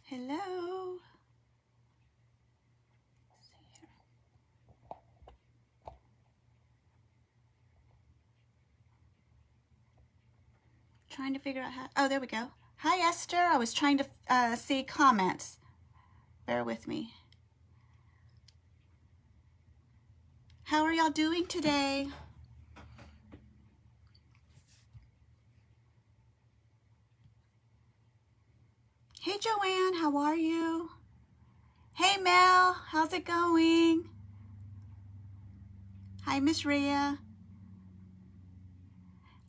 Hello. Let's see here. Trying to figure out how. Oh, there we go. Hi, Esther. I was trying to see comments. Bear with me. How are y'all doing today? Hey, Joanne. How are you? Hey, Mel. How's it going? Hi, Miss Rhea.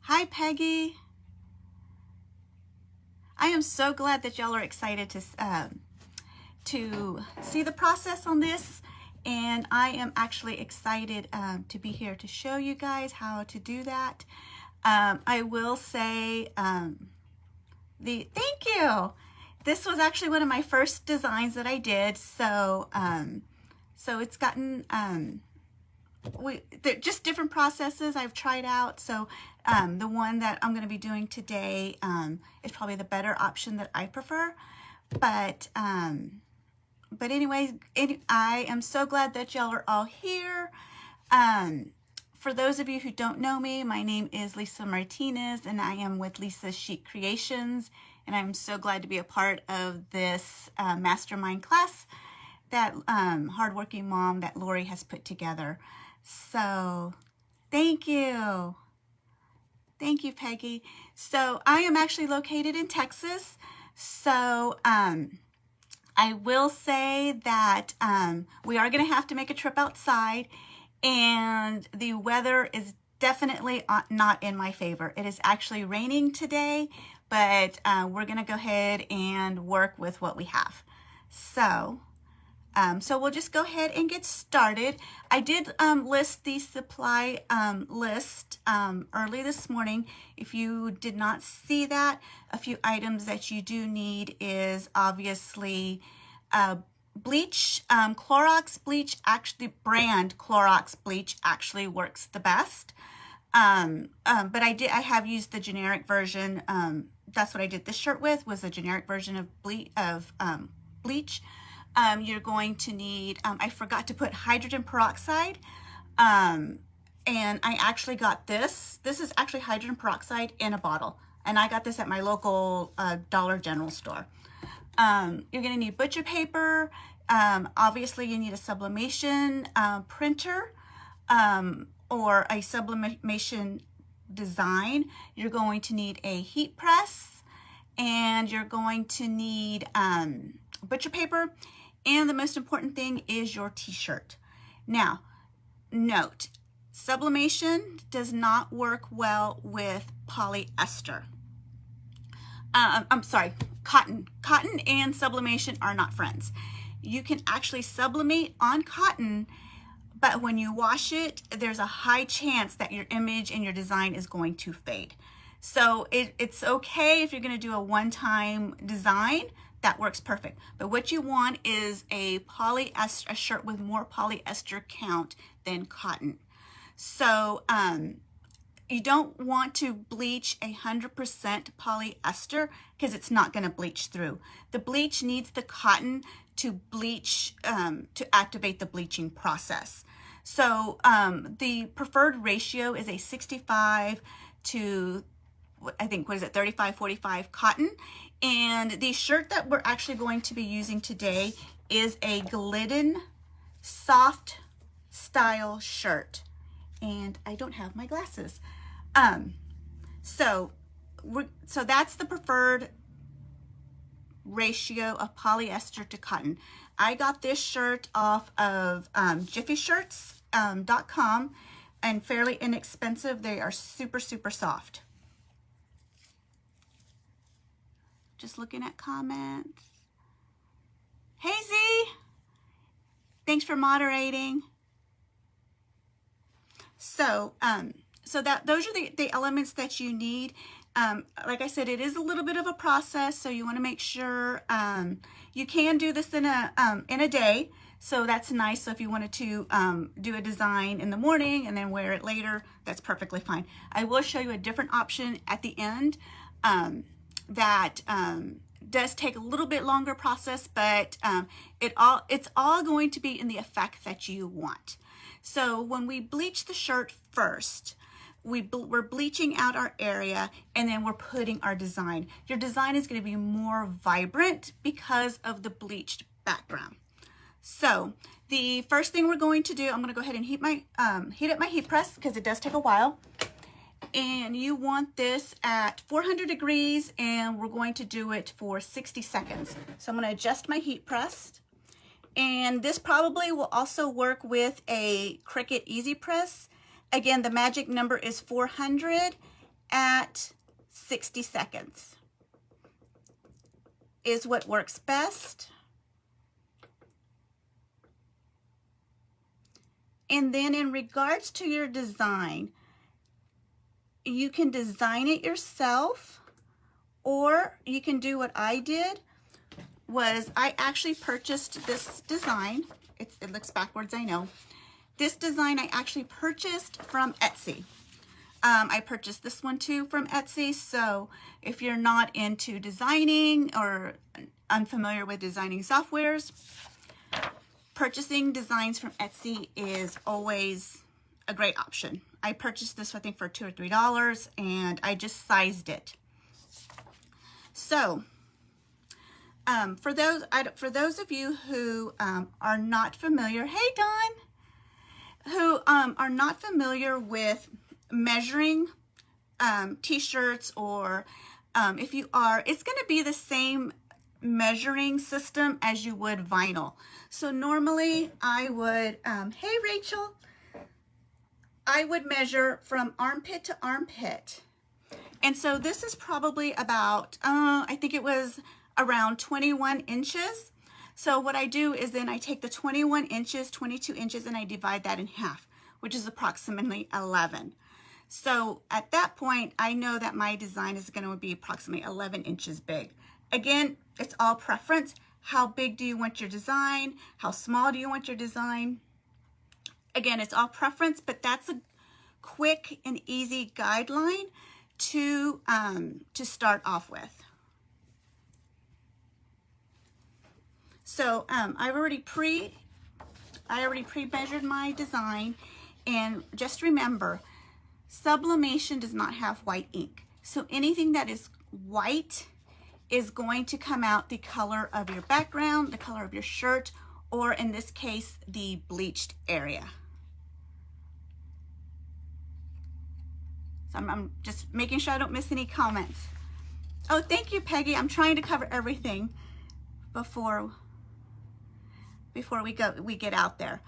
Hi, Peggy. I am so glad that y'all are excited to see the process on this, and I am actually excited to be here to show you guys how to do that. I will say thank you. This was actually one of my first designs that I did, so so it's gotten they're just different processes I've tried out. So the one that I'm going to be doing today is probably the better option that I prefer. But anyways, I am so glad that y'all are all here. For those of you who don't know me, my name is Lisa Martinez, and I am with Lisa's Chic Creations, and I'm so glad to be a part of this mastermind class that hardworking mom that Lori has put together. So thank you. Thank you, Peggy. So I am actually located in Texas. So I will say that we are going to have to make a trip outside, and the weather is definitely not in my favor. It is actually raining today, but we're going to go ahead and work with what we have. So we'll just go ahead and get started. I did list the supply list early this morning. If you did not see that, a few items that you do need is obviously bleach, Clorox bleach. Actually, brand Clorox bleach actually works the best. But I have used the generic version. That's what I did this shirt with, was a generic version of bleach. You're going to need, I forgot to put hydrogen peroxide, and I actually got this. This is actually hydrogen peroxide in a bottle, and I got this at my local Dollar General store. You're going to need butcher paper. Obviously, you need a sublimation printer or a sublimation design. You're going to need a heat press, and you're going to need butcher paper. And the most important thing is your t-shirt. Now, note, sublimation does not work well with polyester. I'm sorry, cotton. Cotton and sublimation are not friends. You can actually sublimate on cotton, but when you wash it, there's a high chance that your image and your design is going to fade. So it's okay if you're going to do a one-time design. That works perfect. But what you want is a shirt with more polyester count than cotton. So you don't want to bleach 100% polyester because it's not going to bleach through. The bleach needs the cotton to bleach, to activate the bleaching process. So the preferred ratio is a 65 to, I think, 35-45 cotton. And the shirt that we're actually going to be using today is a Glidden soft style shirt. And I don't have my glasses. So that's the preferred ratio of polyester to cotton. I got this shirt off of jiffyshirts.com, and fairly inexpensive. They are super, super soft. Just looking at comments. Hey Z, thanks for moderating. So those are the elements that you need. Like I said, it is a little bit of a process, so you want to make sure you can do this in a day. So that's nice. So if you wanted to do a design in the morning and then wear it later, that's perfectly fine. I will show you a different option at the end that does take a little bit longer process, but it's all going to be in the effect that you want. So when we bleach the shirt first, we're bleaching out our area, and then we're putting our design. Your design is going to be more vibrant because of the bleached background. So the first thing we're going to do, I'm going to go ahead and heat up my heat press because it does take a while. And you want this at 400 degrees, and we're going to do it for 60 seconds. So I'm going to adjust my heat press. And this probably will also work with a Cricut Easy Press. Again, the magic number is 400 at 60 seconds is what works best. And then in regards to your design, you can design it yourself, or you can do what I did. I actually purchased this design. It looks backwards, I know. This design I actually purchased from Etsy. I purchased this one too from Etsy. So if you're not into designing or unfamiliar with designing softwares, purchasing designs from Etsy is always a great option. I purchased this, I think, for $2 or $3, and I just sized it. So for those of you who are not familiar, hey Dawn, who are not familiar with measuring t-shirts, or if you are, it's going to be the same measuring system as you would vinyl. So normally I would, hey Rachel, I would measure from armpit to armpit. And so this is probably about, I think it was around 21 inches. So what I do is then I take the 21 inches, 22 inches, and I divide that in half, which is approximately 11. So at that point, I know that my design is going to be approximately 11 inches big. Again, it's all preference. How big do you want your design? How small do you want your design? Again, it's all preference, but that's a quick and easy guideline to start off with. So I already pre-measured my design, and just remember, sublimation does not have white ink. So anything that is white is going to come out the color of your background, the color of your shirt, or in this case, the bleached area. So I'm just making sure I don't miss any comments. Oh, thank you, Peggy. I'm trying to cover everything before we get out there.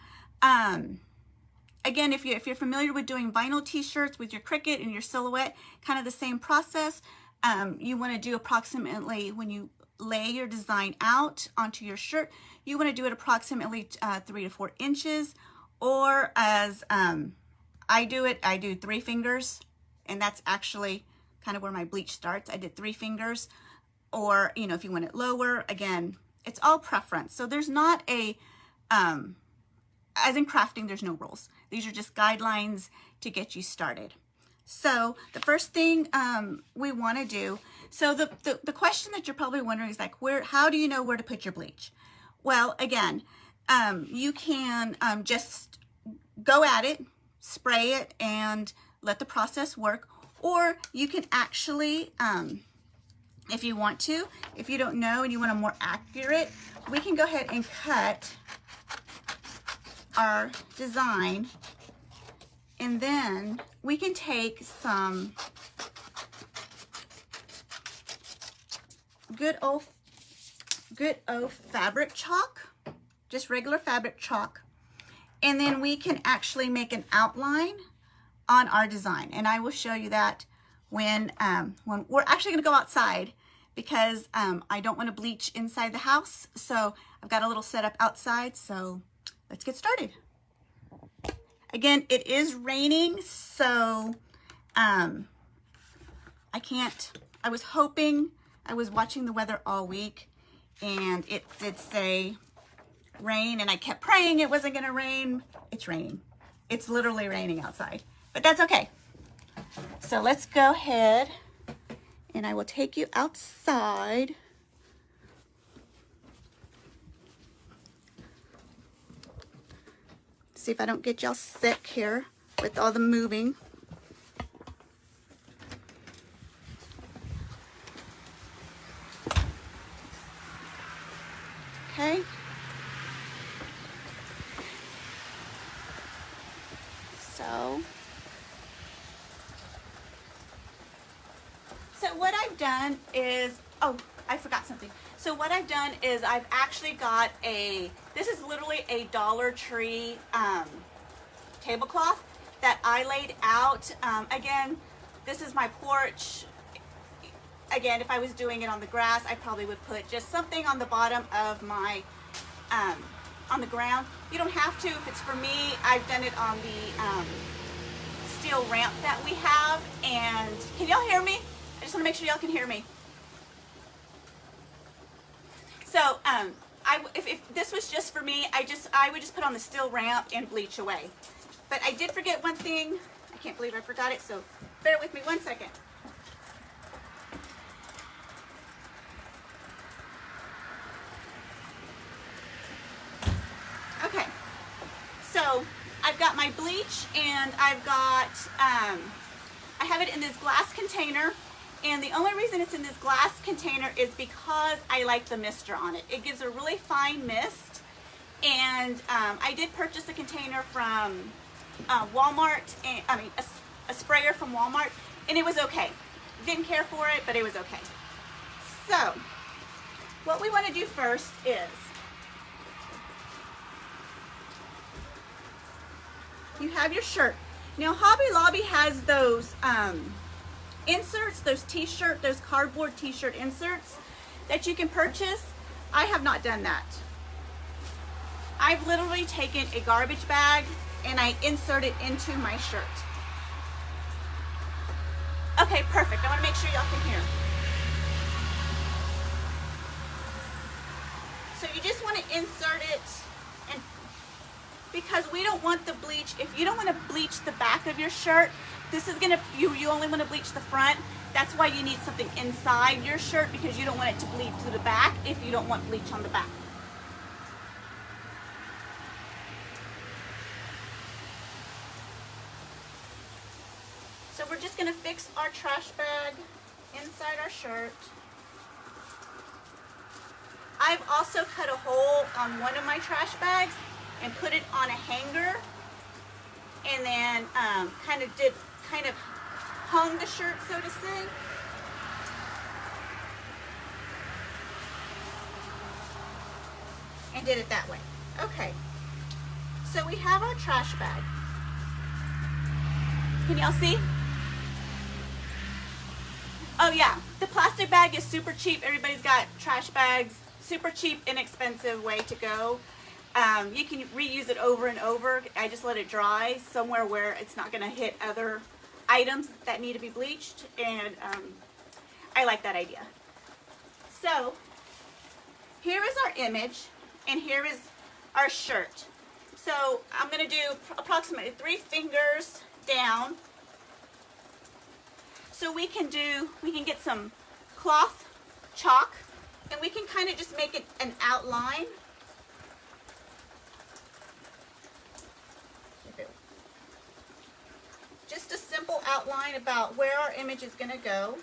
Again, if you're familiar with doing vinyl t-shirts with your Cricut and your silhouette, kind of the same process. You want to do approximately, when you lay your design out onto your shirt, you want to do it approximately 3 to 4 inches, or as I do it, I do 3 fingers, and that's actually kind of where my bleach starts. I did 3 fingers, or, you know, if you want it lower, again, it's all preference. So there's not a, as in crafting, there's no rules. These are just guidelines to get you started. So the first thing we want to do, so the question that you're probably wondering is like, how do you know where to put your bleach? Well, again, you can just go at it, spray it, and let the process work. Or you can actually, if you want to, if you don't know and you want a more accurate, we can go ahead and cut our design, and then we can take some good old fabric chalk, just regular fabric chalk, and then we can actually make an outline on our design. And I will show you that when we're actually going to go outside, because I don't want to bleach inside the house. So I've got a little setup outside. So let's get started. Again, it is raining, so I was watching the weather all week, and it did say rain, and I kept praying it wasn't going to rain. It's raining. It's literally raining outside, but that's okay. So let's go ahead, and I will take you outside. See if I don't get y'all sick here with all the moving. Okay. So what I've done is, oh, I forgot something. So what I've done is I've actually got this is literally a Dollar Tree tablecloth that I laid out. Again, this is my porch. Again, if I was doing it on the grass, I probably would put just something on the bottom of my, on the ground. You don't have to. If it's for me, I've done it on the steel ramp that we have. And can y'all hear me? I just want to make sure y'all can hear me. So, if this was just for me, I would just put on the steel ramp and bleach away. But I did forget one thing. I can't believe I forgot it, so bear with me 1 second. Okay, so I've got my bleach and I've got, I have it in this glass container. And the only reason it's in this glass container is because I like the mister on it. It gives a really fine mist. And I did purchase a container from Walmart, a sprayer from Walmart, and it was okay. Didn't care for it, but it was okay. So, what we want to do first is, you have your shirt. Now, Hobby Lobby has those inserts, those t-shirt, those cardboard t-shirt inserts that you can purchase. I have not done that. I've literally taken a garbage bag and I insert it into my shirt. Okay, perfect. I want to make sure y'all can hear. So you just want to insert it, and because we don't want the bleach, if you don't want to bleach the back of your shirt, this is gonna, you only want to bleach the front. That's why you need something inside your shirt, because you don't want it to bleed to the back if you don't want bleach on the back. So we're just gonna fix our trash bag inside our shirt. I've also cut a hole on one of my trash bags and put it on a hanger, and then kind of hung the shirt, so to say. And did it that way. Okay. So we have our trash bag. Can y'all see? Oh yeah, the plastic bag is super cheap. Everybody's got trash bags. Super cheap, inexpensive way to go. You can reuse it over and over. I just let it dry somewhere where it's not going to hit other items that need to be bleached, and I like that idea. So here is our image, and here is our shirt. So I'm going to do approximately 3 fingers down. So we can get some cloth chalk, and we can kind of just make it an outline. Just a simple outline about where our image is going to go.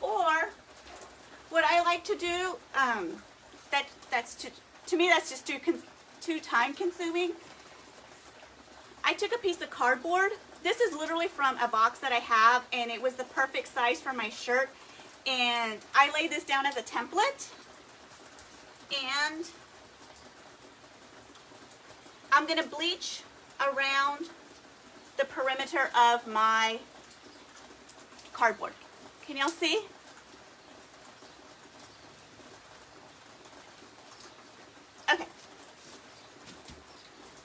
Or what I like to do, to me that's just too time consuming. I took a piece of cardboard. This is literally from a box that I have, and it was the perfect size for my shirt. And I lay this down as a template, and I'm going to bleach around the perimeter of my cardboard. Can y'all see? Okay.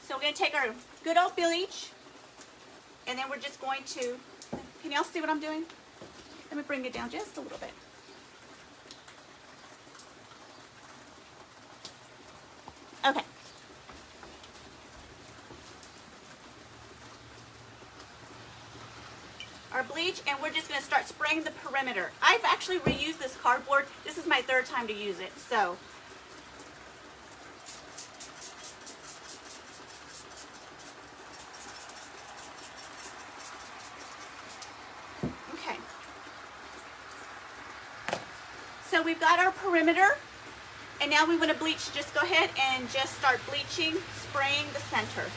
So we're going to take our good old bleach, and then we're just going to, can y'all see what I'm doing? Let me bring it down just a little bit. Okay. our bleach, and we're just going to start spraying the perimeter. I've actually reused this cardboard. This is my third time to use it. So okay. So we've got our perimeter, and now we want to bleach. Just go ahead and just start bleaching, spraying the center.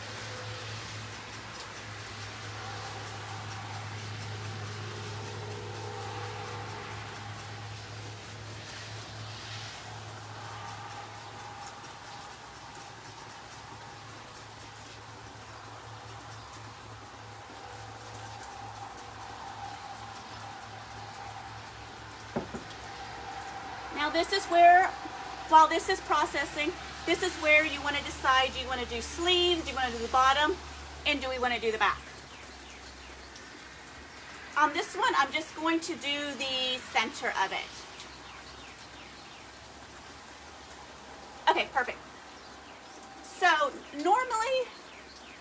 Now this is where, while this is processing, this is where you want to decide, do you want to do sleeve, do you want to do the bottom, and do we want to do the back? On this one, I'm just going to do the center of it. Okay, perfect. So normally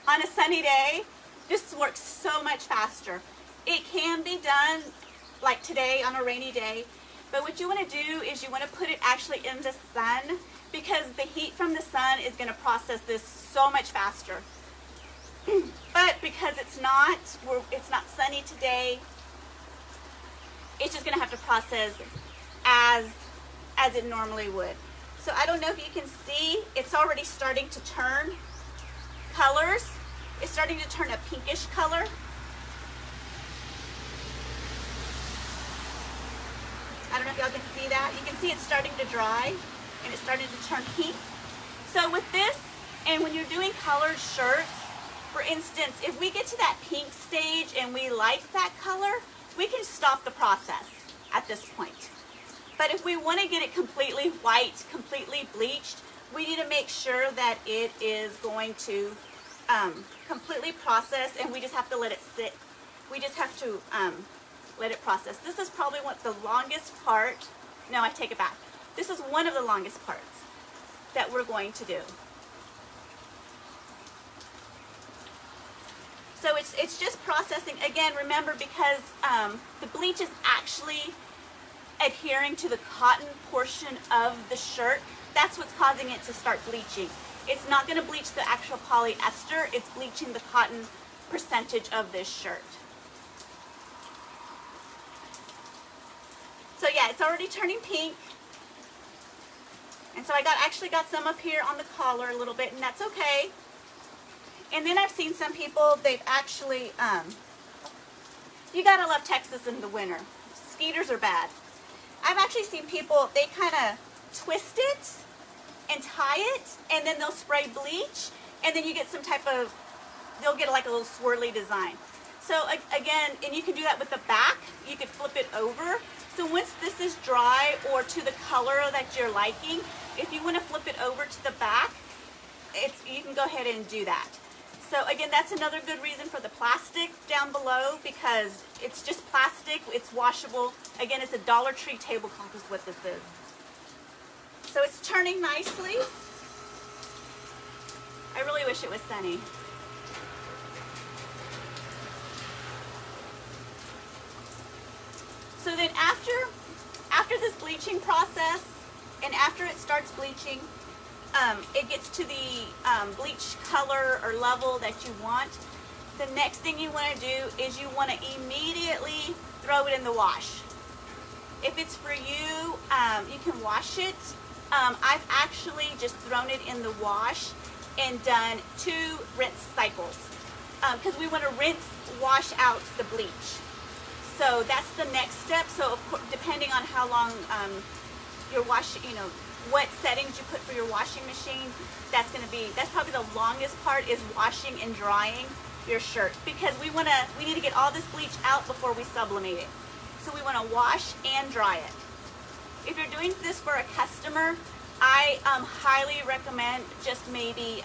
on a sunny day, this works so much faster. It can be done like today on a rainy day, but what you want to do is you want to put it actually in the sun, because the heat from the sun is going to process this so much faster. But because it's not sunny today, it's just going to have to process as it normally would. So I don't know if you can see, it's already starting to turn colors. It's starting to turn a pinkish color. I don't know if y'all can see that. You can see it's starting to dry and it's starting to turn pink. So with this, and when you're doing colored shirts, for instance, if we get to that pink stage and we like that color, we can stop the process at this point. But if we want to get it completely white, completely bleached, we need to make sure that it is going to completely process, and we just have to let it sit. We just have to let it process. This is probably the longest part. No, I take it back. This is one of the longest parts that we're going to do. So it's just processing. Again, remember, because the bleach is actually adhering to the cotton portion of the shirt, that's what's causing it to start bleaching. It's not going to bleach the actual polyester, it's bleaching the cotton percentage of this shirt. So yeah, it's already turning pink. And so I actually got some up here on the collar a little bit, and that's okay. And then I've seen some people, they've actually, you gotta love Texas in the winter. Skeeters are bad. I've actually seen people, they kind of twist it and tie it, and then they'll spray bleach, and then you get some type of, they'll get like a little swirly design. So again, and you can do that with the back, you could flip it over. So once this is dry or to the color that you're liking, if you want to flip it over to the back, you can go ahead and do that. So again, that's another good reason for the plastic down below, because it's just plastic, it's washable. Again, it's a Dollar Tree tablecloth is what this is. So it's turning nicely. I really wish it was sunny. So then after this bleaching process, and after it starts bleaching, it gets to the bleach color or level that you want. The next thing you want to do is you want to immediately throw it in the wash. If it's for you, you can wash it. I've actually just thrown it in the wash and done 2 rinse cycles, because we want to wash out the bleach. So that's the next step. So of course, depending on how long your what settings you put for your washing machine, that's probably the longest part, is washing and drying your shirt, because we need to get all this bleach out before we sublimate it. So we want to wash and dry it. If you're doing this for a customer, I highly recommend just maybe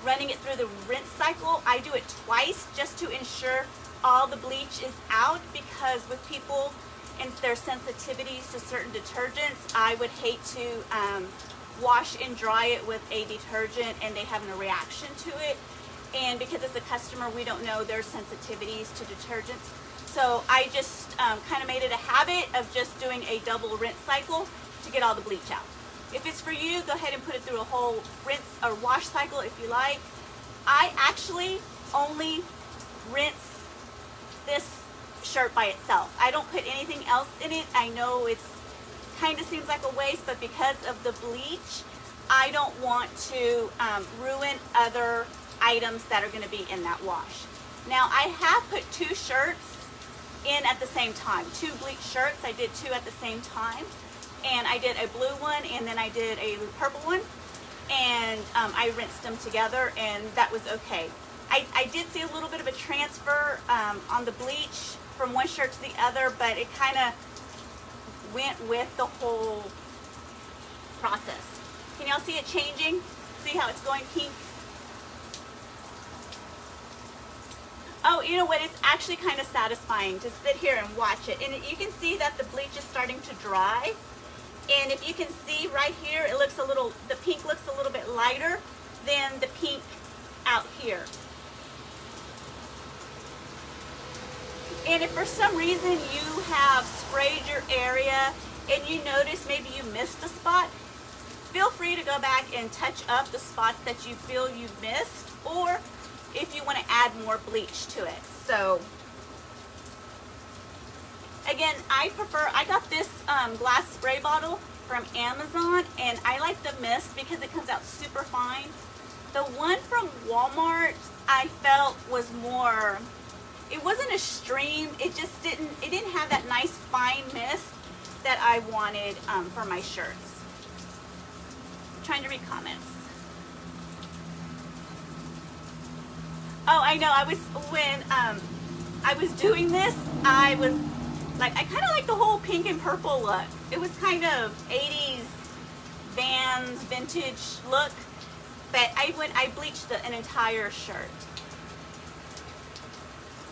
running it through the rinse cycle. I do it twice just to ensure all the bleach is out, because with people and their sensitivities to certain detergents, I would hate to wash and dry it with a detergent and they having a reaction to it. And because as a customer, we don't know their sensitivities to detergents. So I just kind of made it a habit of just doing a double rinse cycle to get all the bleach out. If it's for you, go ahead and put it through a whole rinse or wash cycle if you like. I actually only rinse this shirt by itself. I don't put anything else in it. I know it's kind of seems like a waste, but because of the bleach, I don't want to ruin other items that are going to be in that wash. Now I have put 2 shirts in at the same time, 2 bleach shirts. I did 2 at the same time, and I did a blue one and then I did a purple one, and I rinsed them together, and that was okay. I did see a little bit of a transfer on the bleach from one shirt to the other, but it kind of went with the whole process. Can y'all see it changing? See how it's going pink? Oh, you know what? It's actually kind of satisfying to sit here and watch it. And you can see that the bleach is starting to dry. And if you can see right here, it looks a little, the pink looks a little bit lighter than the pink out here. And if for some reason you have sprayed your area and you notice maybe you missed a spot, feel free to go back and touch up the spots that you feel you missed, or if you want to add more bleach to it. So again, I got this glass spray bottle from Amazon, and I like the mist because it comes out super fine. The one from Walmart I felt was more, it wasn't a stream, it didn't have that nice fine mist that I wanted for my shirts. I'm trying to read comments. Oh, I know, when I was doing this, I kind of like the whole pink and purple look. It was kind of 80s Vans vintage look, but I bleached an entire shirt.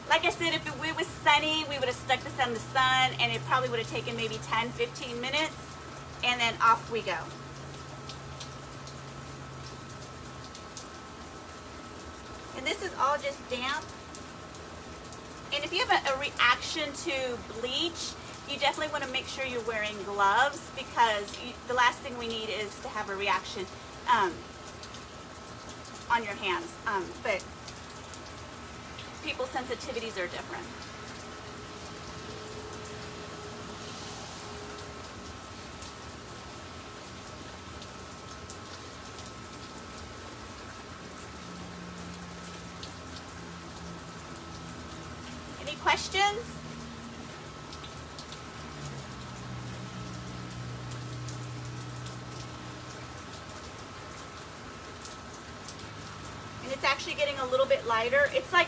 Like I said, if it was sunny, we would have stuck this in the sun, and it probably would have taken maybe 10-15 minutes, and then off we go. And this is all just damp. And if you have a reaction to bleach, you definitely want to make sure you're wearing gloves, because the last thing we need is to have a reaction on your hands. But people's sensitivities are different. Any questions? And it's actually getting a little bit lighter. It's like,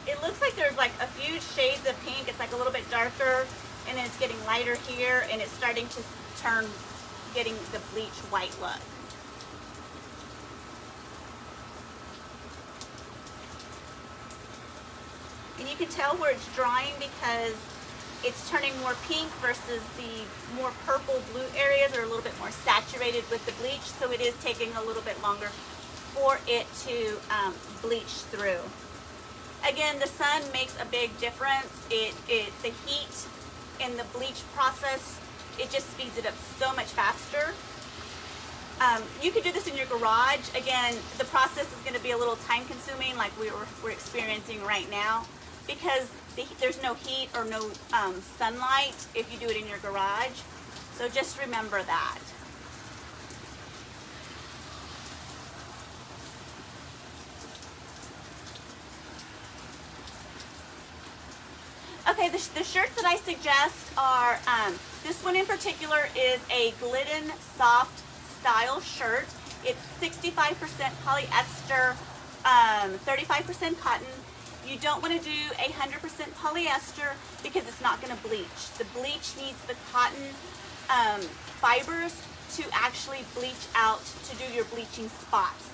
it looks like there's like a few shades of pink. It's like a little bit darker, and then it's getting lighter here, and it's starting to turn, getting the bleach white look. And you can tell where it's drying because it's turning more pink versus the more purple blue areas are a little bit more saturated with the bleach, so it is taking a little bit longer for it to bleach through. Again, the sun makes a big difference. The heat in the bleach process, it just speeds it up so much faster. You could do this in your garage. Again, the process is going to be a little time consuming, like we're experiencing right now, because there's no heat or no sunlight if you do it in your garage. So just remember that. Okay, the shirts that I suggest are, this one in particular is a Glidden Soft Style shirt. It's 65% polyester, 35% cotton. You don't want to do 100% polyester because it's not going to bleach. The bleach needs the cotton fibers to actually bleach out to do your bleaching spots.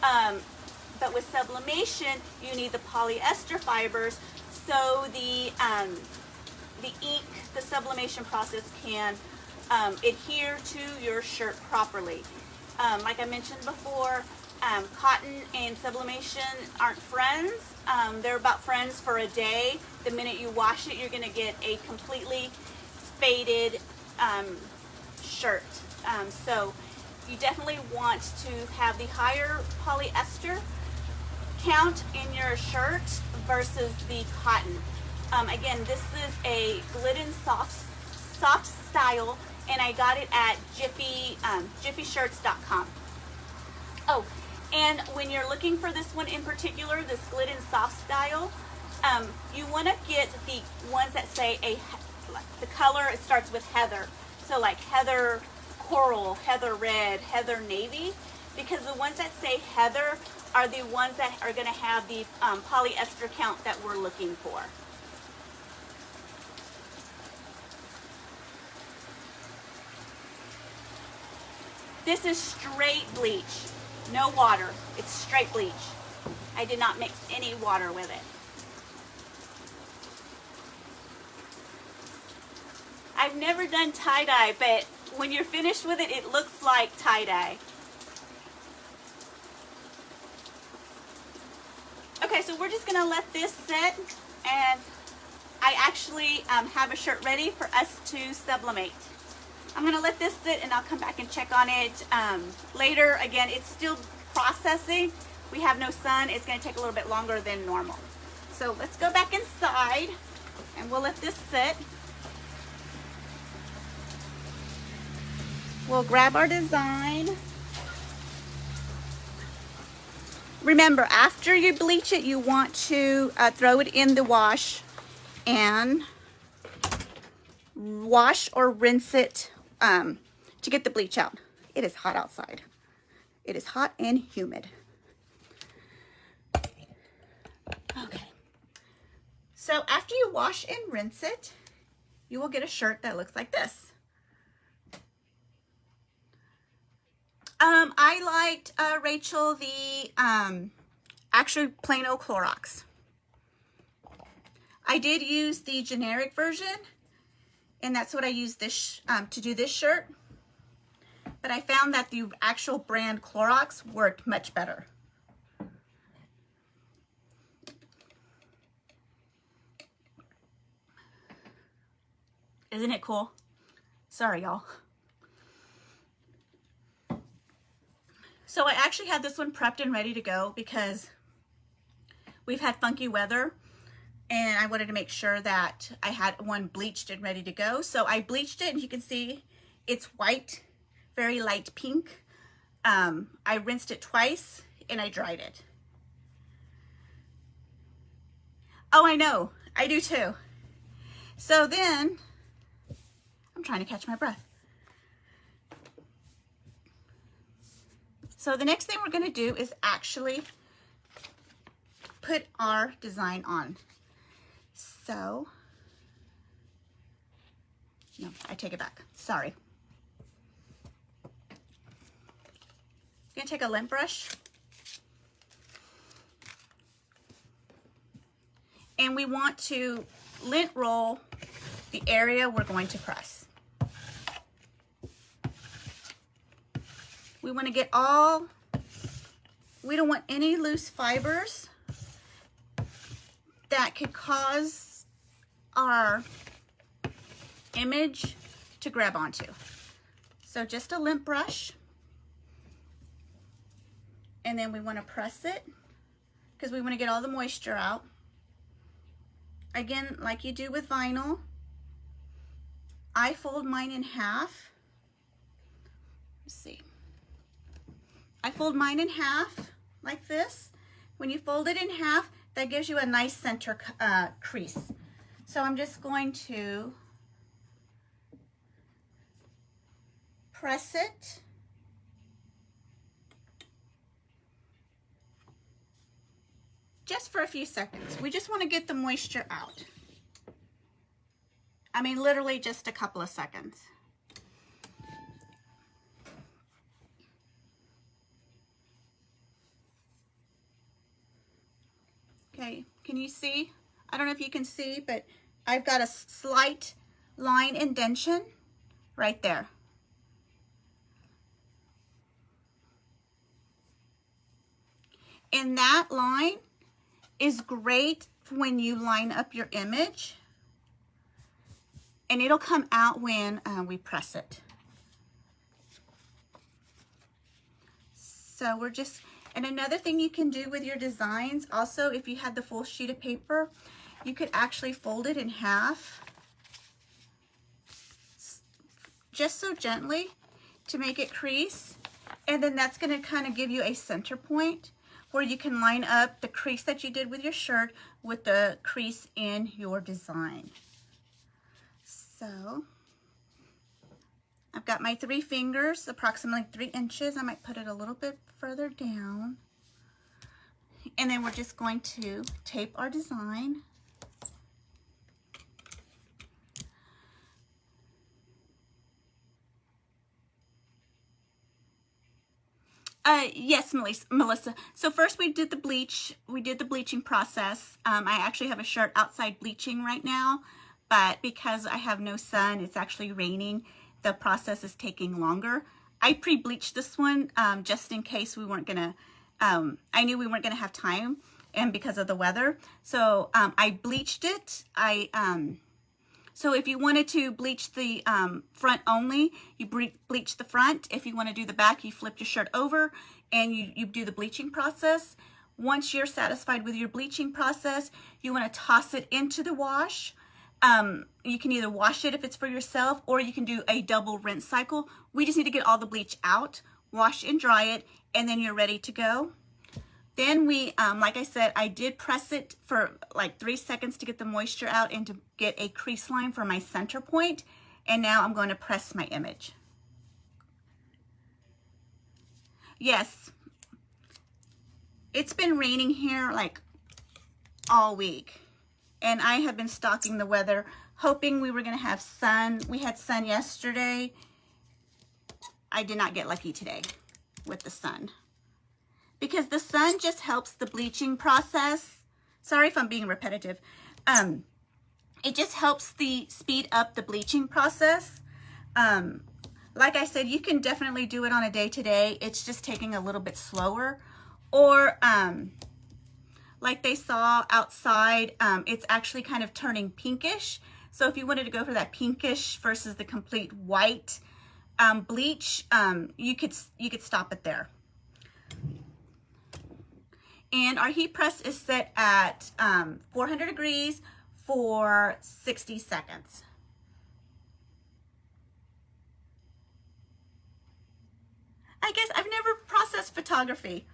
But with sublimation, you need the polyester fibers so the ink, the sublimation process can adhere to your shirt properly. Like I mentioned before, cotton and sublimation aren't friends. They're about friends for a day. The minute you wash it, you're going to get a completely faded shirt. So you definitely want to have the higher polyester count in your shirt versus the cotton. Again, this is a Glidden soft style, and I got it at jiffyshirts.com. Oh, and when you're looking for this one in particular, this Glidden soft style, you want to get the ones that say the color, it starts with heather. So like heather coral, heather red, heather navy, because the ones that say heather are the ones that are going to have the polyester count that we're looking for. This is straight bleach, no water. It's straight bleach. I did not mix any water with it. I've never done tie-dye, but when you're finished with it, it looks like tie-dye. Okay, so we're just gonna let this sit, and I actually have a shirt ready for us to sublimate. I'm gonna let this sit and I'll come back and check on it later. Again, it's still processing. We have no sun. It's gonna take a little bit longer than normal. So let's go back inside and we'll let this sit. We'll grab our design. Remember, after you bleach it, you want to throw it in the wash and wash or rinse it to get the bleach out. It is hot outside. It is hot and humid. Okay. So after you wash and rinse it, you will get a shirt that looks like this. I liked, Rachel, the actually plain old Clorox. I did use the generic version, and that's what I used this to do this shirt. But I found that the actual brand Clorox worked much better. Isn't it cool? Sorry, y'all. So I actually had this one prepped and ready to go because we've had funky weather, and I wanted to make sure that I had one bleached and ready to go. So I bleached it, and you can see it's white, very light pink. I rinsed it twice and I dried it. Oh, I know, I do too. So then, I'm trying to catch my breath. So the next thing we're gonna do is actually put our design on. So, no, I take it back, sorry. I'm gonna take a lint brush, and we want to lint roll the area we're going to press. We want to get all, we don't want any loose fibers that could cause our image to grab onto. So just a lint brush, and then we want to press it because we want to get all the moisture out. Again, like you do with vinyl, I fold mine in half. Let's see. I fold mine in half like this. When you fold it in half, that gives you a nice center crease. So I'm just going to press it. Just for a few seconds. We just want to get the moisture out. I mean, literally just a couple of seconds. Okay, can you see? I don't know if you can see, but I've got a slight line indentation right there. And that line is great when you line up your image, and it'll come out when we press it. So we're just, and another thing you can do with your designs, also if you had the full sheet of paper, you could actually fold it in half, just so gently to make it crease. And then that's going to kind of give you a center point where you can line up the crease that you did with your shirt with the crease in your design. So I've got my 3 fingers, approximately 3 inches. I might put it a little bit further down. And then we're just going to tape our design. Yes, Melissa. So first we did the bleach. We did the bleaching process. I actually have a shirt outside bleaching right now, but because I have no sun, it's actually raining. The process is taking longer. I pre-bleached this one just in case we weren't gonna, I knew we weren't gonna have time, and because of the weather. So I bleached it. So if you wanted to bleach the front only, you bleach the front. If you want to do the back, you flip your shirt over and you do the bleaching process. Once you're satisfied with your bleaching process, you want to toss it into the wash. You can either wash it if it's for yourself, or you can do a double rinse cycle. We just need to get all the bleach out, wash and dry it, and then you're ready to go. Then we, like I said, I did press it for like 3 seconds to get the moisture out and to get a crease line for my center point. And now I'm going to press my image. Yes, it's been raining here like all week. And I have been stalking the weather, hoping we were going to have sun. We had sun yesterday. I did not get lucky today with the sun, because the sun just helps the bleaching process. Sorry if I'm being repetitive. It just helps the speed up the bleaching process. Like I said, you can definitely do it on a day-to-day. It's just taking a little bit slower. Or like they saw outside, it's actually kind of turning pinkish. So if you wanted to go for that pinkish versus the complete white bleach, you could stop it there. And our heat press is set at 400 degrees for 60 seconds. I guess I've never processed photography.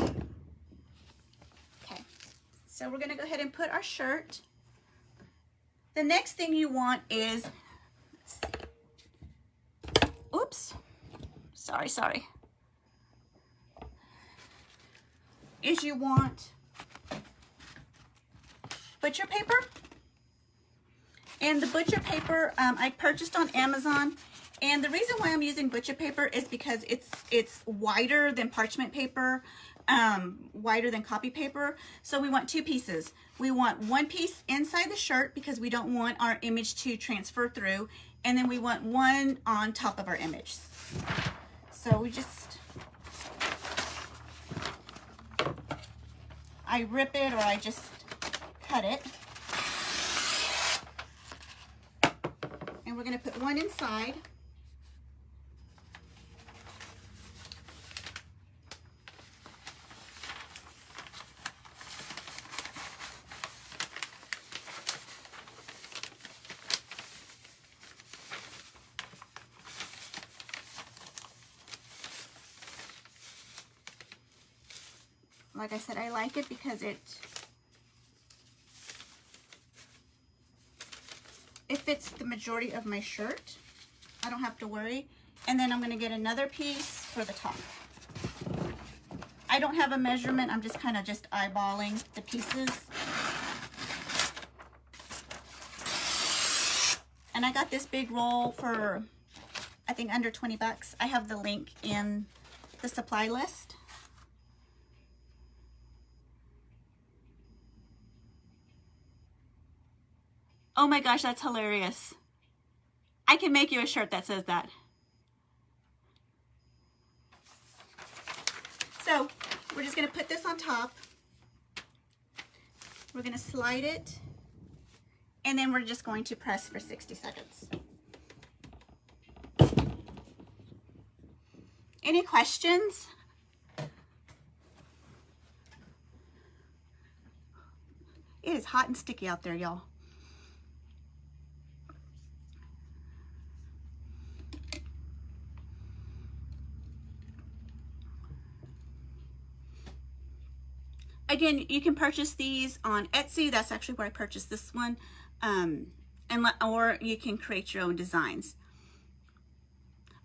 Okay, so we're gonna go ahead and put our shirt. The next thing you want is, oops, sorry. Is you want butcher paper. And the butcher paper I purchased on Amazon. And the reason why I'm using butcher paper is because it's wider than parchment paper, wider than copy paper. So we want 2 pieces. We want 1 piece inside the shirt because we don't want our image to transfer through. And then we want 1 on top of our image. So we just, I rip it or I just cut it. And we're going to put 1 inside. Like I said, I like it because it fits the majority of my shirt. I don't have to worry. And then I'm going to get another piece for the top. I don't have a measurement. I'm just kind of just eyeballing the pieces. And I got this big roll for, I think, under 20 bucks. I have the link in the supply list. Oh my gosh, that's hilarious. I can make you a shirt that says that. So we're just going to put this on top. We're going to slide it, and then we're just going to press for 60 seconds. Any questions? It is hot and sticky out there, y'all. Again, you can purchase these on Etsy. That's actually where I purchased this one. Or you can create your own designs.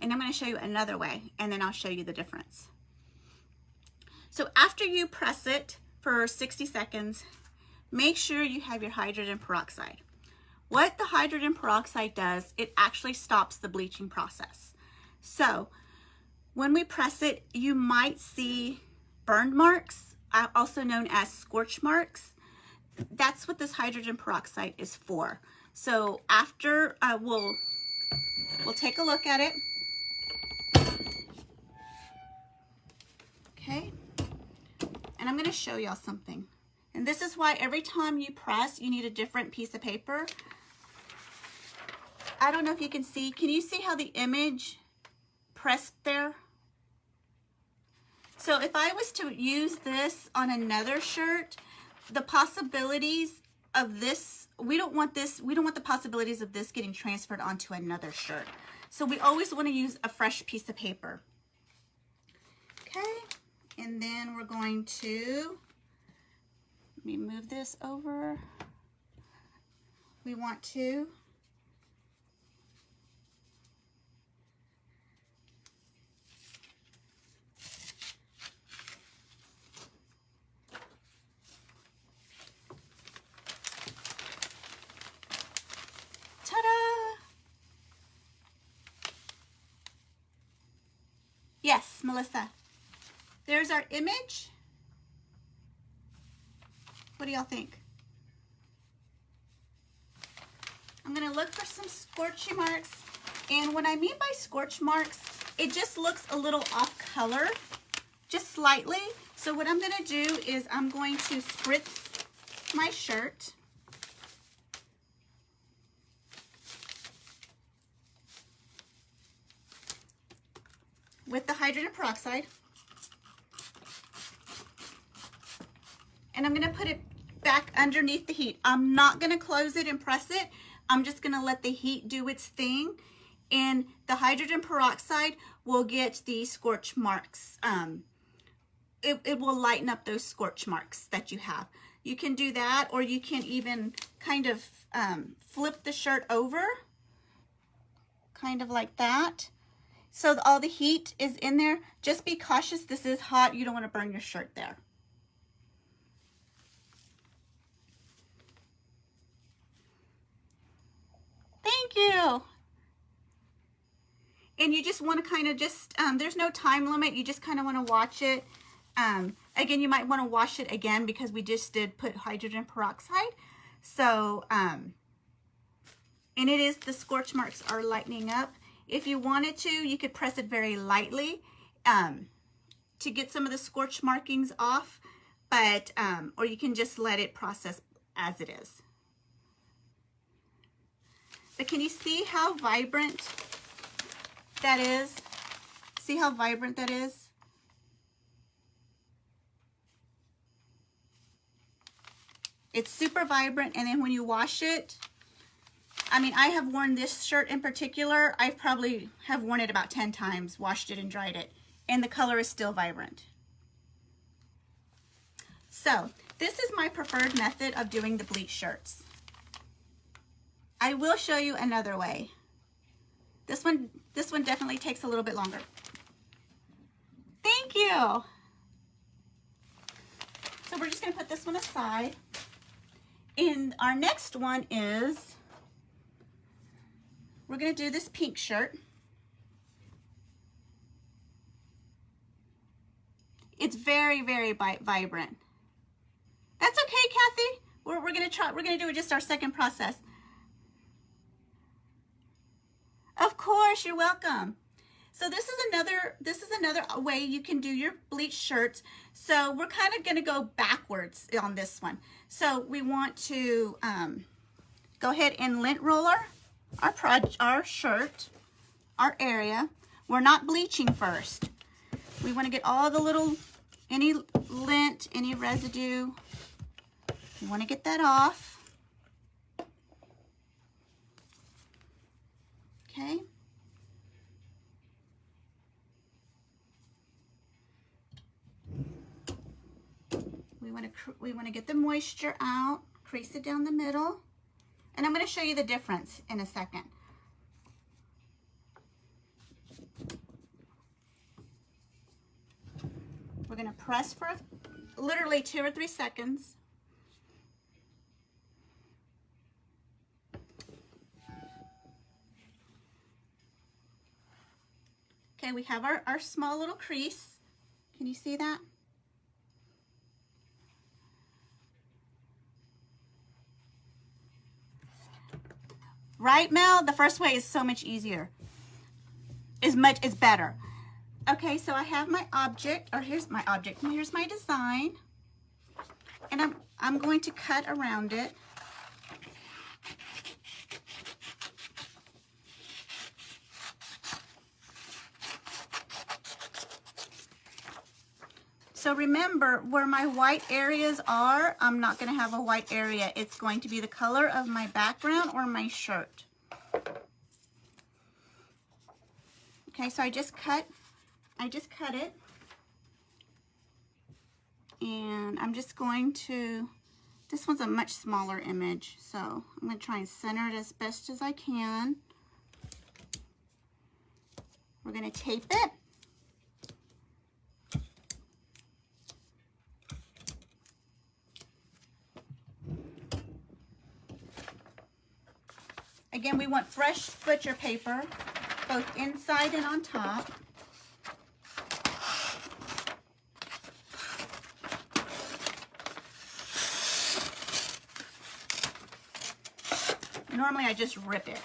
And I'm going to show you another way, and then I'll show you the difference. So after you press it for 60 seconds, make sure you have your hydrogen peroxide. What the hydrogen peroxide does, it actually stops the bleaching process. So when we press it, you might see burn marks, also known as scorch marks. That's what this hydrogen peroxide is for. So after we'll take a look at it. Okay, and I'm going to show y'all something. And this is why every time you press, you need a different piece of paper. I don't know if you can see. Can you see how the image pressed there? So if I was to use this on another shirt, the possibilities of this, we don't want the possibilities of this getting transferred onto another shirt. So we always want to use a fresh piece of paper. Okay, and then we're going to, let me move this over. We want to yes, Melissa. There's our image. What do y'all think? I'm gonna look for some scorchy marks. And what I mean by scorch marks, it just looks a little off color, just slightly. So what I'm gonna do is I'm going to spritz my shirt. With the hydrogen peroxide. And I'm gonna put it back underneath the heat. I'm not gonna close it and press it. I'm just gonna let the heat do its thing. And the hydrogen peroxide will get the scorch marks. It will lighten up those scorch marks that you have. You can do that, or you can even kind of flip the shirt over, kind of like that. So all the heat is in there. Just be cautious. This is hot. You don't want to burn your shirt there. Thank you. And you just want to kind of just, there's no time limit. You just kind of want to watch it. Again, you might want to wash it again because we just did put hydrogen peroxide. So, and it is, the scorch marks are lightening up. If you wanted to, you could press it very lightly to get some of the scorch markings off, but or you can just let it process as it is. But can you see how vibrant that is? See how vibrant that is? It's super vibrant, and then when you wash it, I mean, I have worn this shirt in particular. I probably have worn it about 10 times, washed it and dried it, and the color is still vibrant. So this is my preferred method of doing the bleach shirts. I will show you another way. This one definitely takes a little bit longer. Thank you. So we're just gonna put this one aside. And our next one is, we're going to do this pink shirt. It's very, very vibrant. That's okay, Kathy. We're going to do it just our second process. Of course, you're welcome. So this is another way you can do your bleached shirts. So we're kind of going to go backwards on this one. So we want to go ahead and lint roller our shirt, our area. We're not bleaching first. We want to get all the any lint, any residue. We want to get that off. Okay. We want to get the moisture out, crease it down the middle, and I'm going to show you the difference in a second. We're going to press for literally 2 or 3 seconds. Okay, we have our small little crease. Can you see that? Right, Mel? The first way is so much easier. Is better. Okay, so I have my object, or here's my object, and here's my design. And I'm going to cut around it. So remember, where my white areas are, I'm not going to have a white area. It's going to be the color of my background or my shirt. Okay, so I just cut it. And I'm just going to, this one's a much smaller image, so I'm going to try and center it as best as I can. We're going to tape it. Again, we want fresh butcher paper, both inside and on top. Normally I just rip it.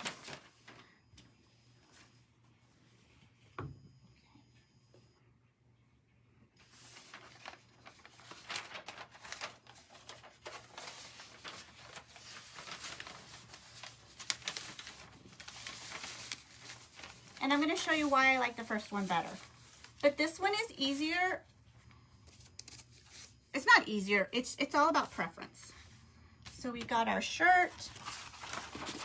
And I'm going to show you why I like the first one better. But this one is easier. It's not easier. It's all about preference. So we got our shirt.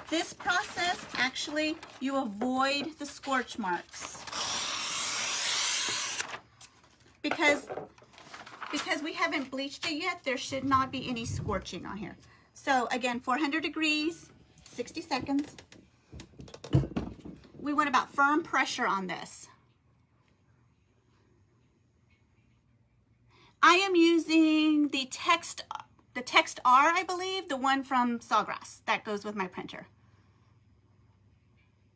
This process, actually, you avoid the scorch marks. Because we haven't bleached it yet, there should not be any scorching on here. So again, 400 degrees, 60 seconds. We want about firm pressure on this. I am using the Text R, I believe, the one from Sawgrass that goes with my printer.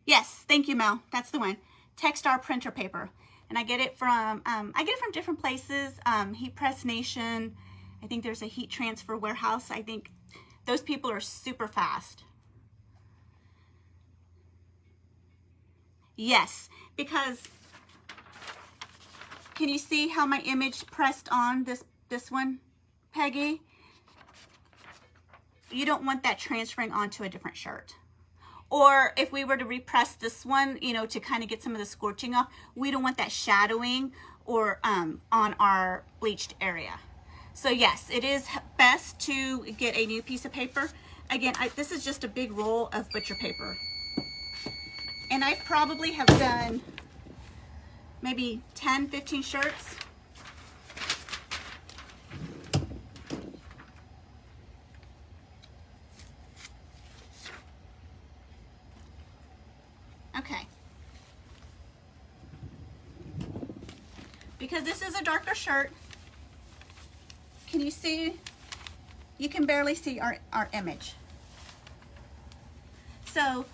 Yes, thank you, Mel. That's the one. Text R printer paper, and I get it from different places. Heat Press Nation. I think there's a heat transfer warehouse. I think those people are super fast. Yes, because can you see how my image pressed on this one, Peggy? You don't want that transferring onto a different shirt. Or if we were to repress this one, you know, to kind of get some of the scorching off, we don't want that shadowing or on our bleached area. So yes, it is best to get a new piece of paper. Again, this is just a big roll of butcher paper. And I probably have done maybe 10, 15 shirts. Okay. Because this is a darker shirt, can you see? You can barely see our image. So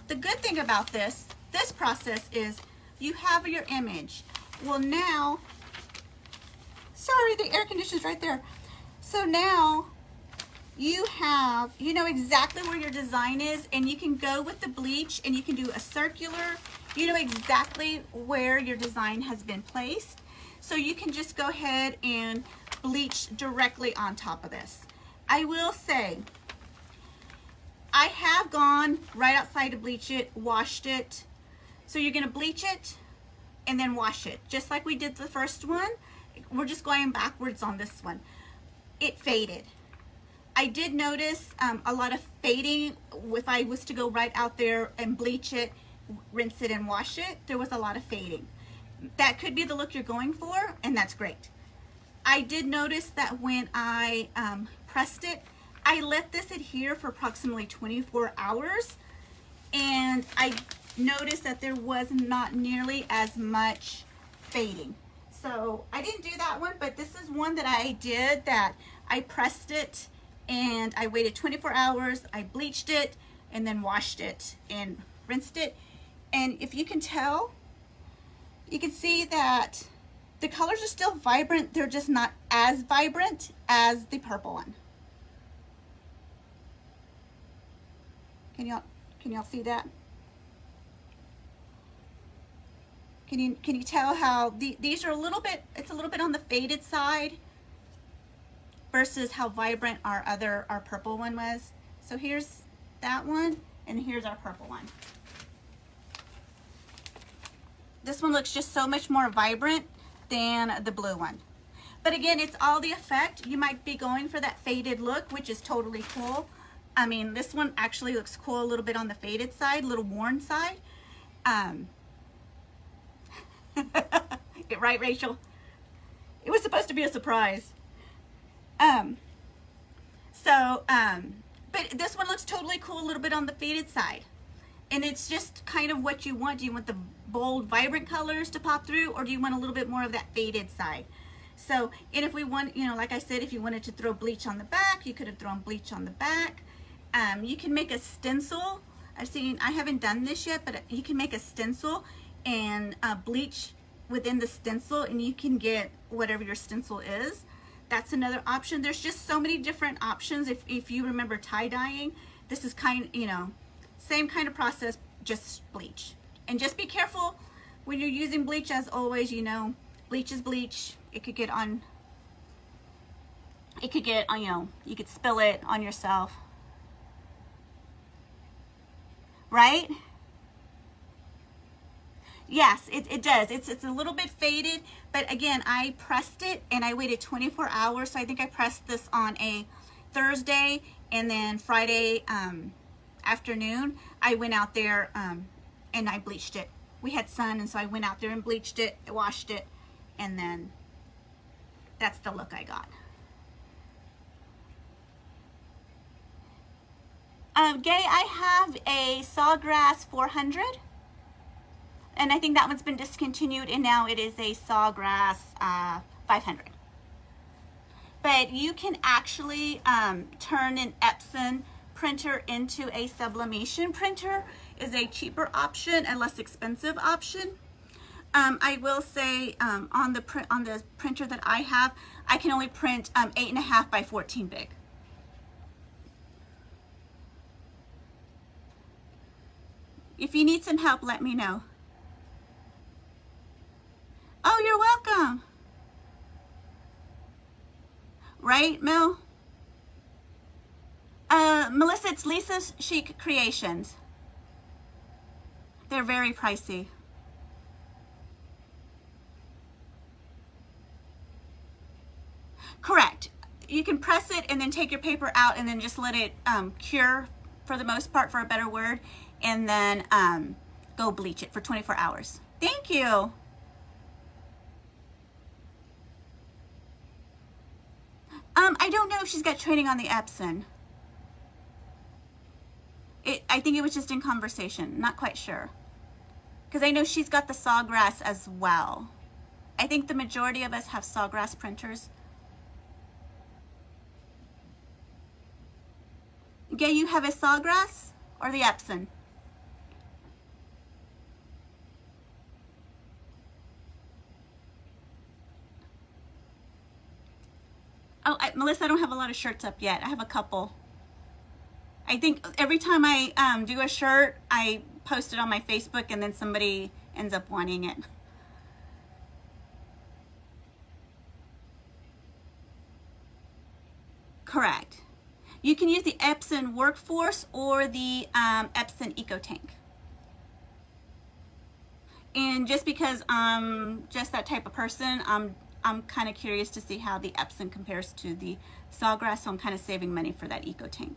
the good thing about this process is you have your image. Well, now, sorry, the air conditioner's right there. So now you know exactly where your design is, and you can go with the bleach and you can do a circular. You know exactly where your design has been placed. So you can just go ahead and bleach directly on top of this. I will say, I have gone right outside to bleach it, washed it. So you're gonna bleach it and then wash it. Just like we did the first one, we're just going backwards on this one. It faded. I did notice a lot of fading. If I was to go right out there and bleach it, rinse it and wash it, there was a lot of fading. That could be the look you're going for, and that's great. I did notice that when I pressed it, I let this adhere for approximately 24 hours, and I noticed that there was not nearly as much fading. So I didn't do that one, but this is one that I did, that I pressed it and I waited 24 hours, I bleached it and then washed it and rinsed it. And if you can tell, you can see that the colors are still vibrant. They're just not as vibrant as the purple one. Can y'all see that? Can you tell how these are a little bit, it's a little bit on the faded side versus how vibrant our purple one was. So here's that one, and here's our purple one. This one looks just so much more vibrant than the blue one. But again, it's all the effect. You might be going for that faded look, which is totally cool. I mean, this one actually looks cool a little bit on the faded side, a little worn side. Right, Rachel? It was supposed to be a surprise. But this one looks totally cool a little bit on the faded side. And it's just kind of what you want. Do you want the bold, vibrant colors to pop through, or do you want a little bit more of that faded side? So, and if we want, you know, like I said, if you wanted to throw bleach on the back, you could have thrown bleach on the back. You can make a stencil. I haven't done this yet, but you can make a stencil and bleach within the stencil, and you can get whatever your stencil is. That's another option. There's just so many different options. If you remember tie-dyeing, this is same kind of process, just bleach. And just be careful when you're using bleach, as always. You know, bleach is bleach. It could get on, you could spill it on yourself. Right? Yes, it does. It's a little bit faded, but again, I pressed it and I waited 24 hours. So I think I pressed this on a Thursday, and then Friday afternoon, I went out there and I bleached it. We had sun, and so I went out there and bleached it, washed it, and then that's the look I got. Gay, I have a Sawgrass 400. And I think that one's been discontinued, and now it is a Sawgrass 500. But you can actually turn an Epson printer into a sublimation printer. Is a cheaper option and less expensive option. I will say on the printer that I have, I can only print 8.5 by 14 big. If you need some help, let me know. Oh, you're welcome. Right, Mel? Melissa, it's Lisa's Chic Creations. They're very pricey. Correct. You can press it and then take your paper out and then just let it cure, for the most part, for a better word, and then go bleach it for 24 hours. Thank you. I don't know if she's got training on the Epson. I think it was just in conversation. Not quite sure. Because I know she's got the Sawgrass as well. I think the majority of us have Sawgrass printers. Gay, you have a Sawgrass or the Epson? Oh, Melissa, I don't have a lot of shirts up yet. I have a couple. I think every time I do a shirt, I post it on my Facebook and then somebody ends up wanting it. Correct. You can use the Epson Workforce or the Epson EcoTank. And just because I'm just that type of person, I'm kind of curious to see how the Epson compares to the Sawgrass, so I'm kind of saving money for that EcoTank.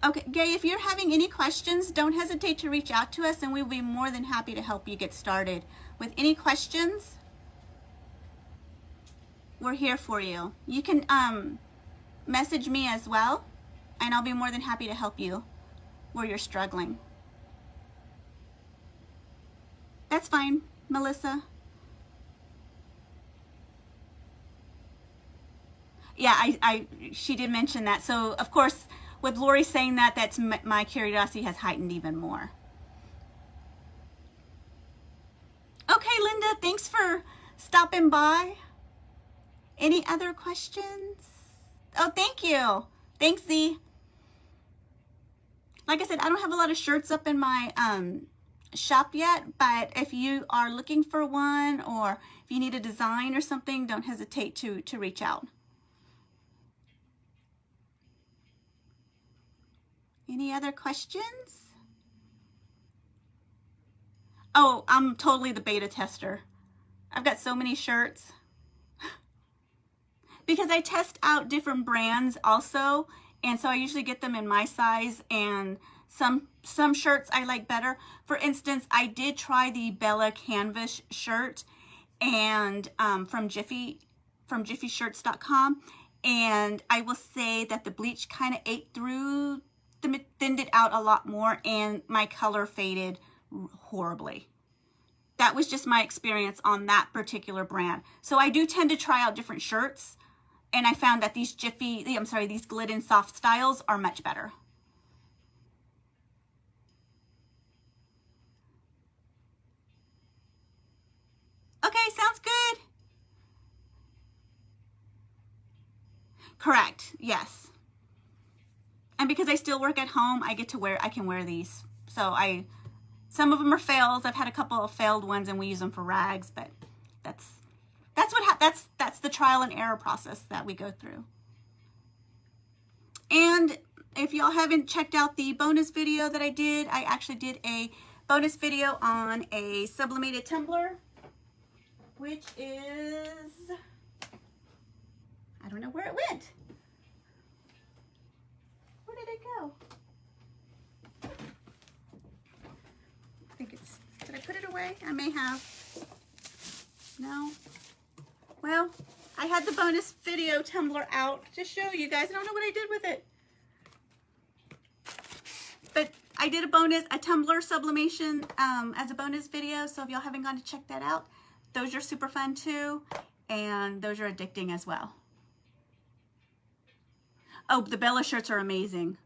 Okay, Gay, if you're having any questions, don't hesitate to reach out to us and we'll be more than happy to help you get started. With any questions, we're here for you. You can message me as well, and I'll be more than happy to help you where you're struggling. That's fine, Melissa. Yeah, she did mention that. So, of course, with Lori saying that, that's my curiosity has heightened even more. Okay, Linda, thanks for stopping by. Any other questions? Oh, thank you. Thanks, Z. Like I said, I don't have a lot of shirts up in my shop yet, but if you are looking for one or if you need a design or something, don't hesitate to reach out. Any other questions? Oh, I'm totally the beta tester. I've got so many shirts. Because I test out different brands also, and so I usually get them in my size, and some shirts I like better. For instance, I did try the Bella Canvas shirt and from jiffyshirts.com, and I will say that the bleach kind of ate through, thinned it out a lot more, and my color faded horribly. That was just my experience on that particular brand. So I do tend to try out different shirts, and I found that these these Glidden soft styles are much better. Okay, sounds good. Correct, yes. And because I still work at home, I can wear these. So some of them are fails. I've had a couple of failed ones and we use them for rags, but that's the trial and error process that we go through. And if y'all haven't checked out the bonus video that I did, I actually did a bonus video on a sublimated tumbler, which is, I don't know where it went. Where did it go? I think did I put it away? I may have. No. Well, I had the bonus video tumbler out to show you guys. I don't know what I did with it. But I did a tumbler sublimation as a bonus video. So if y'all haven't gone to check that out, those are super fun too. And those are addicting as well. Oh, the Bella shirts are amazing.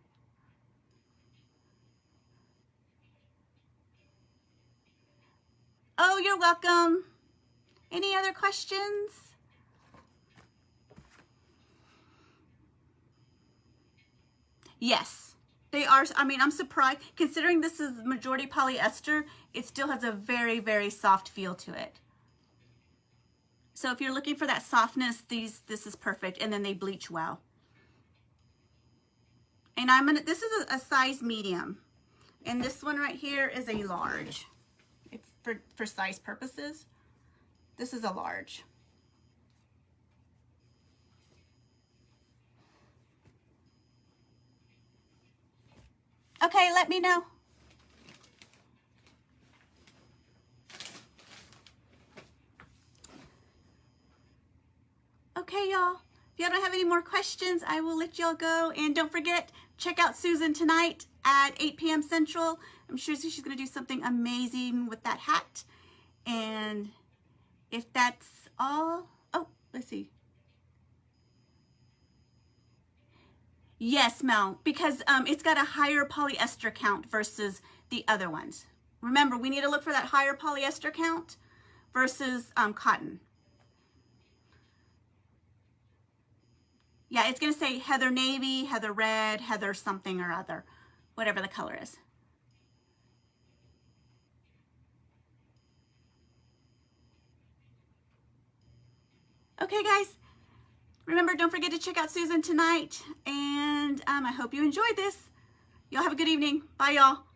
Oh, you're welcome. Any other questions? Yes, they are. I mean, I'm surprised considering this is majority polyester, it still has a very, very soft feel to it. So if you're looking for that softness, this is perfect. And then they bleach well. And this is a size medium. And this one right here is a large. It's for size purposes. This is a large. Okay, let me know. Okay, y'all. If y'all don't have any more questions, I will let y'all go. And don't forget, check out Susan tonight at 8 p.m. Central. I'm sure she's going to do something amazing with that hat. And if that's all, oh, let's see. Yes, Mel, because it's got a higher polyester count versus the other ones. Remember, we need to look for that higher polyester count versus cotton. Yeah, it's going to say heather navy, heather red, heather something or other, whatever the color is. Okay, guys. Remember, don't forget to check out Susan tonight. And I hope you enjoyed this. Y'all have a good evening. Bye, y'all.